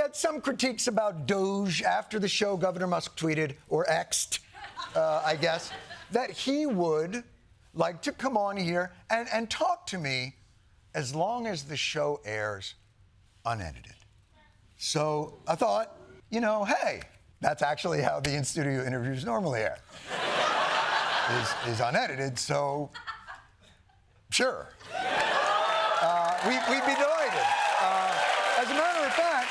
had some critiques about Doge after the show. Governor Musk tweeted, or X'd, I guess, that he would like to come on here and talk to me as long as the show airs unedited. So I thought, hey, that's actually how the in-studio interviews normally air. is unedited, so sure. We'd be delighted. As a matter of fact,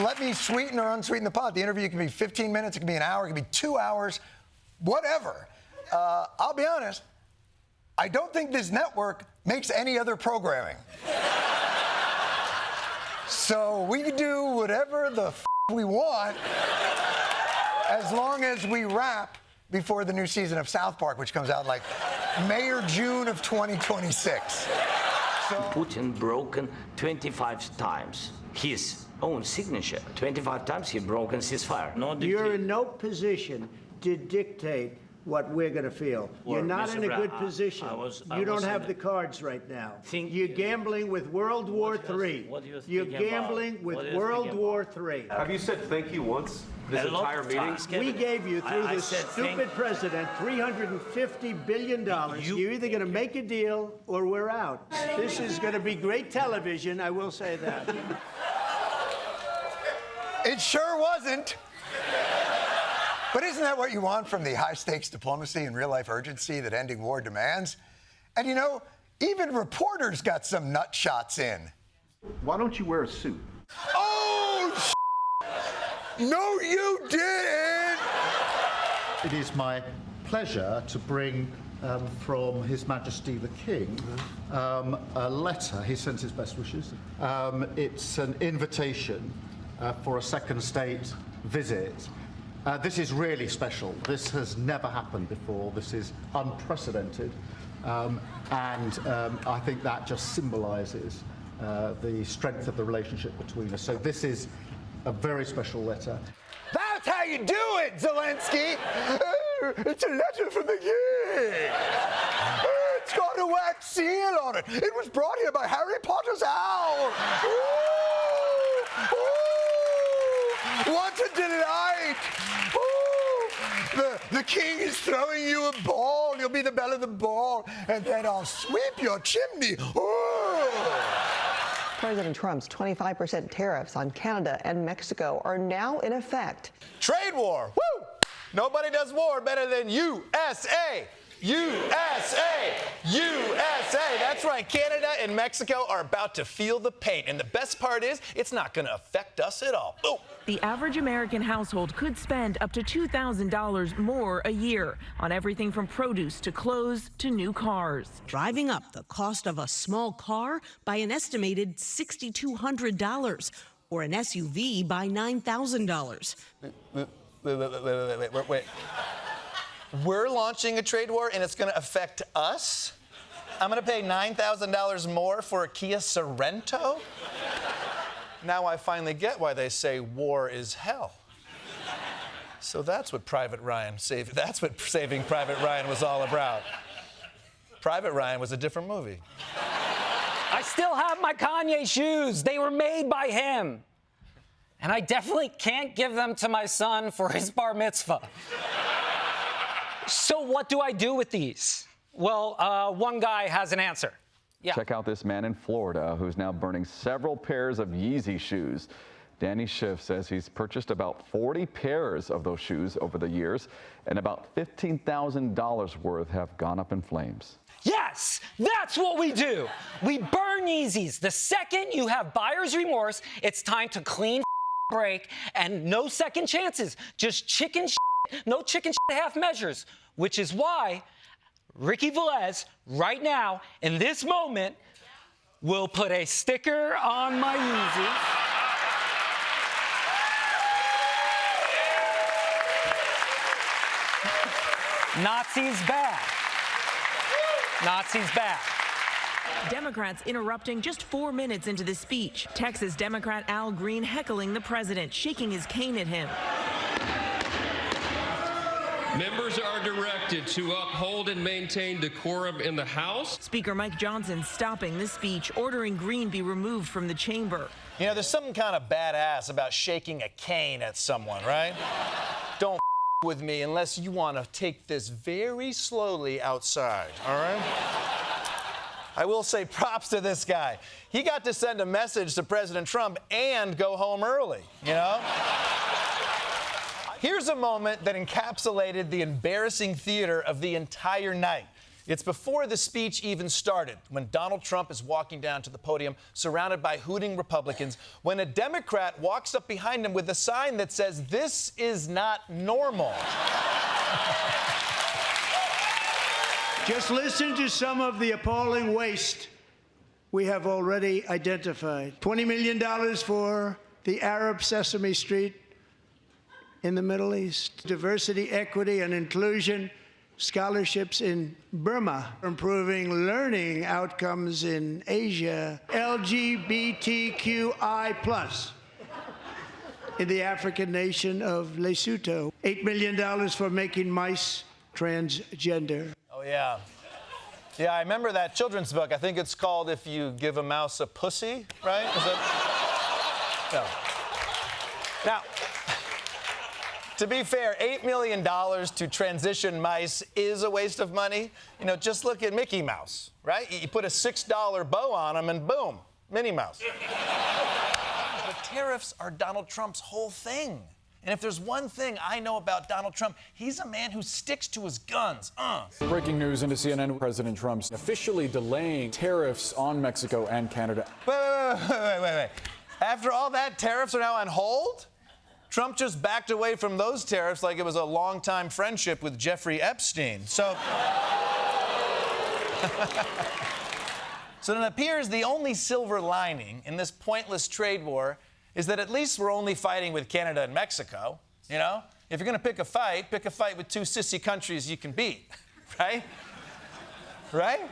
let me sweeten or unsweeten the pot. The interview can be 15 minutes, it can be an hour, it can be 2 hours, whatever. I'll be honest, I don't think this network makes any other programming. So we can do whatever the we want as long as we wrap before the new season of South Park, which comes out like May or June of 2026. So Putin broken 25 times his own signature. 25 times he broken ceasefire. You're in no position to dictate what we're going to feel. You're not in a good position. You don't have the cards right now. You're gambling with World War III. You're gambling with World War III. Have you said thank you once this entire meeting? We gave you, through this stupid president, $350 billion. You're either going to make a deal or we're out. This is going to be great television, I will say that. it sure wasn't. But isn't that what you want from the high-stakes diplomacy and real-life urgency that ending war demands? And even reporters got some nut shots in. Why don't you wear a suit? Oh, no, you didn't! It is my pleasure to bring from His Majesty the King a letter. He sends his best wishes. It's an invitation for a second state visit. This is really special. This has never happened before. This is unprecedented. And I think that just symbolizes the strength of the relationship between us. So this is a very special letter. That's how you do it, Zelensky! It's a letter from the king! It's got a wax seal on it. It was brought here by Harry Potter's owl. Ooh, ooh, what a delight! Ooh, the king is throwing you a ball. You'll be the belle of the ball, and then I'll sweep your chimney. Ooh. President Trump's 25% tariffs on Canada and Mexico are now in effect. Trade war. Woo! Nobody does war better than USA. USA! USA! That's right. Canada and Mexico are about to feel the pain. And the best part is, it's not going to affect us at all. Oh. The average American household could spend up to $2,000 more a year on everything from produce to clothes to new cars. Driving up the cost of a small car by an estimated $6,200 or an SUV by $9,000. Wait. We're launching a trade war and it's going to affect us? I'm going to pay $9,000 more for a Kia Sorento? Now I finally get why they say war is hell. So that's what Saving Private Ryan was all about. Private Ryan was a different movie. I still have my Kanye shoes. They were made by him. And I definitely can't give them to my son for his bar mitzvah. So what do I do with these? Well, one guy has an answer. Yeah. Check out this man in Florida who's now burning several pairs of Yeezy shoes. Danny Schiff says he's purchased about 40 pairs of those shoes over the years, and about $15,000 worth have gone up in flames. Yes, that's what we do. We burn Yeezys. The second you have buyer's remorse, it's time to clean break and no second chances. Just chicken shit, no chicken shit half measures, which is why Ricky Velez, right now, in this moment, will put a sticker on my Yeezy. Nazis back. Nazis back. Democrats interrupting just 4 minutes into the speech. Texas Democrat Al Green heckling the president, shaking his cane at him. Members are directed to uphold and maintain decorum in the House. Speaker Mike Johnson stopping the speech, ordering Green be removed from the chamber. You know, there's something kind of badass about shaking a cane at someone, right? Don't with me unless you want to take this very slowly outside, all right? I will say props to this guy. He got to send a message to President Trump and go home early, you know? Here's a moment that encapsulated the embarrassing theater of the entire night. It's before the speech even started, when Donald Trump is walking down to the podium, surrounded by hooting Republicans, when a Democrat walks up behind him with a sign that says, "This is not normal." Just listen to some of the appalling waste we have already identified. $20 million for the Arab Sesame Street in the Middle East. Diversity, equity, and inclusion scholarships in Burma. Improving learning outcomes in Asia. LGBTQI+ in the African nation of Lesotho. $8 million for making mice transgender. Oh, yeah. Yeah, I remember that children's book. I think it's called If You Give a Mouse a Pussy, right? Is that... No. Now, to be fair, $8 million to transition mice is a waste of money. You know, just look at Mickey Mouse, right? You put a $6 bow on him and boom, Minnie Mouse. But tariffs are Donald Trump's whole thing. And if there's one thing I know about Donald Trump, he's a man who sticks to his guns. Breaking news into CNN, President Trump's officially delaying tariffs on Mexico and Canada. Wait. After all that, tariffs are now on hold? Trump just backed away from those tariffs like it was a long-time friendship with Jeffrey Epstein. So it appears the only silver lining in this pointless trade war is that at least we're only fighting with Canada and Mexico, you know? If you're gonna pick a fight with two sissy countries you can beat, right? Right?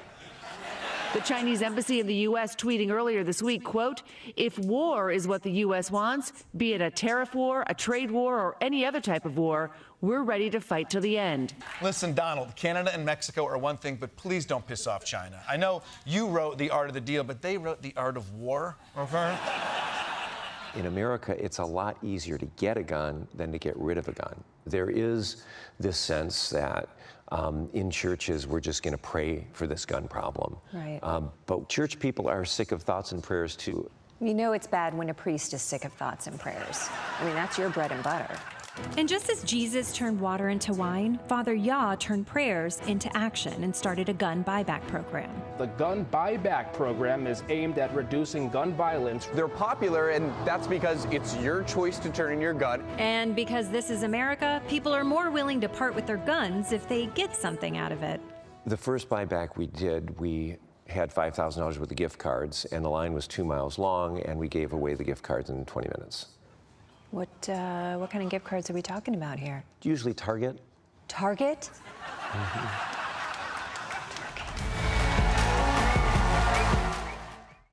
The Chinese embassy in the U.S. tweeting earlier this week, quote, "If war is what the U.S. wants, be it a tariff war, a trade war, or any other type of war, we're ready to fight to the end." Listen, Donald, Canada and Mexico are one thing, but please don't piss off China. I know you wrote The Art of the Deal, but they wrote The Art of War, okay? In America, it's a lot easier to get a gun than to get rid of a gun. There is this sense that in churches, we're just going to pray for this gun problem. Right. But church people are sick of thoughts and prayers, too. You know it's bad when a priest is sick of thoughts and prayers. I mean, that's your bread and butter. And just as Jesus turned water into wine, Father Yah turned prayers into action and started a gun buyback program. The gun buyback program is aimed at reducing gun violence. They're popular, and that's because it's your choice to turn in your gun. And because this is America, people are more willing to part with their guns if they get something out of it. The first buyback we did, we had $5,000 worth of gift cards, and the line was 2 miles long, and we gave away the gift cards in 20 minutes. What kind of gift cards are we talking about here? Usually Target. Target? Mm-hmm.